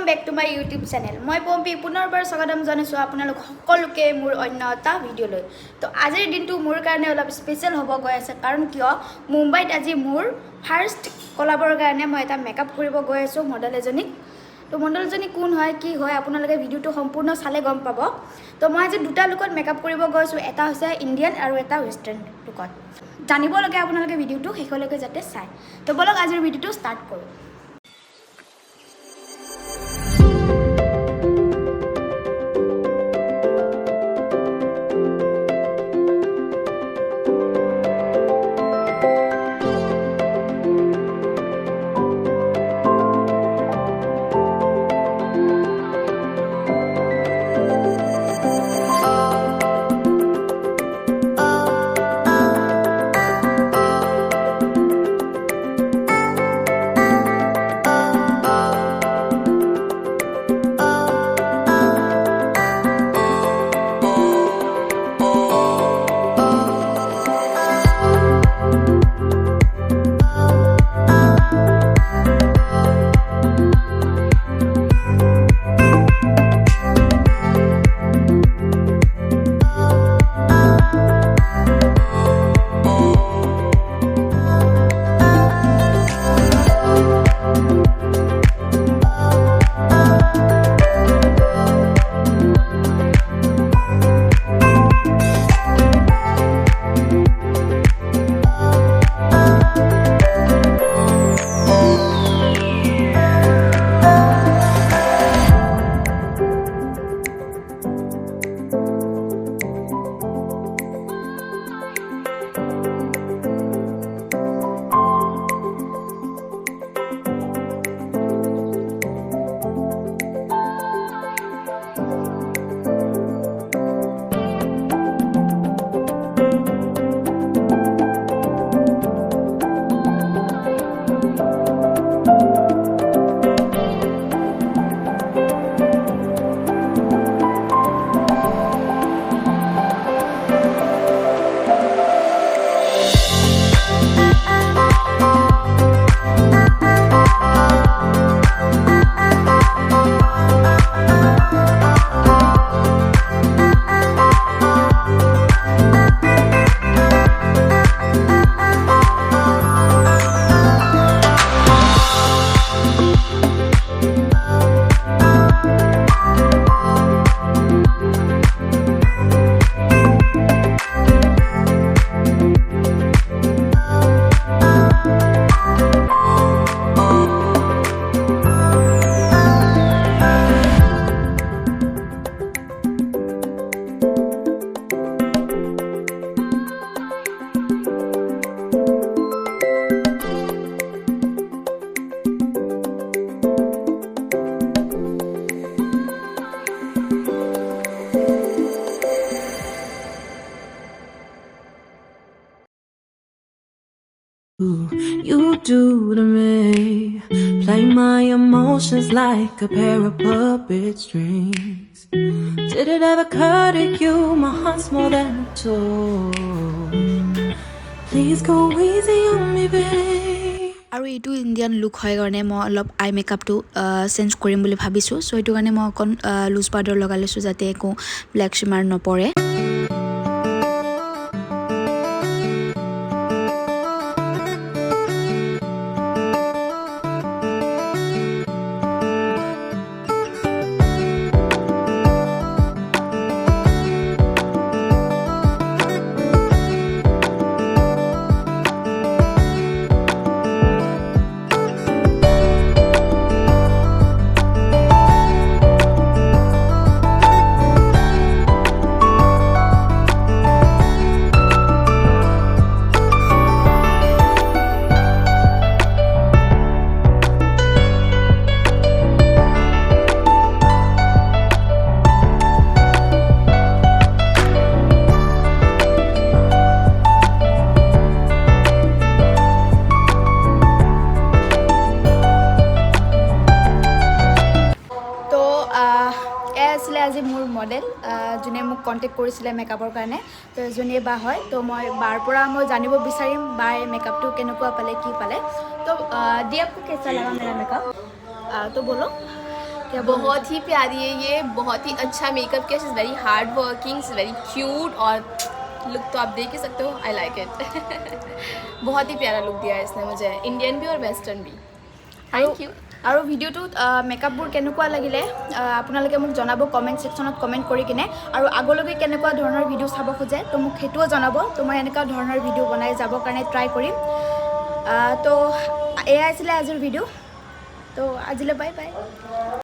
Welcome back to my YouTube channel. মই পম্পি পুনৰবাৰ স্বাগতম জনাইছো আপোনালোক সকলোকে মোৰ অন্য এটা ভিডিও লৈ। তো আজিৰ দিনটো মোৰ কাৰণে অলপ স্পেশাল হ'ব গৈ আছে কাৰণ কিয় মুম্বাইত আজি মোৰ ফাৰ্স্ট কলাবৰ কাৰণে মই এটা মেকআপ কৰিব গৈ আছো মডেল এজনী। তো মডেল এজনী কোন হয় কি হয় আপোনালোকে ভিডিওটো সম্পূৰ্ণ চালে গম পাব। তো মই আজি দুটা লুকত মেকআপ কৰিব গৈ আছো, এটা হৈছে ইণ্ডিয়ান আৰু এটা ওয়েস্টাৰ্ণ লুকত। জানিব লাগে আপোনালোকে ভিডিওটো শেষলৈকে যাতে চাই। তো বলক আজিৰ ভিডিওটো ষ্টাৰ্ট কৰো। You do to me, play my emotions like a pair of puppet strings. Did it ever occur to you my heart's more than a toy? Please go easy on me, babe. আৰু এইটো Indian look হয় কাৰণে মই অলপ আই মেকআপটো change কৰিম বুলি ভাবিছোঁ। চ' এইটো কাৰণে মই অকণ লুজ পাউডাৰ লগাই লৈছোঁ যাতে একো ব্লেক শ্বিমাৰ নপৰে। আজি মোৰ মডেল যোনে মোক কন্টেক্ট কৰিছিলে মেকআপৰ কাৰণে। তো এজনী বা হয়, তো মই বাৰ পৰা মই জানিব বিচাৰিম বাৰ মেকআপটো কেনেকুৱা পালে কি পালে। তো দিয়া आपको कैसा लगा मेरा मेकअप? तो बोलो। क्या बोलना बहुत ही प्यारी है ये, बहुत ही अच्छा मेकअप किया, is very hard working, is very cute, और लुक तो आप देख ही सकते हो, आई लाइक इट। बहुत ही प्यारा लुक दिया है इसने मुझे, इंडियन भी और वेस्टर्न भी। Thank you. আৰু ভিডিঅ'টোত মেকআপবোৰ কেনেকুৱা লাগিলে আপোনালোকে মোক জনাব কমেণ্ট ছেকশ্যনত কমেণ্ট কৰি কিনে, আৰু আগলৈকে কেনেকুৱা ধৰণৰ ভিডিঅ' চাব খোজে তো মোক সেইটোও জনাব, তো মই এনেকুৱা ধৰণৰ ভিডিঅ' বনাই যাবৰ কাৰণে ট্ৰাই কৰিম। তো এয়া আছিলে আজিৰ ভিডিঅ', তো আজিলৈ বাই বাই।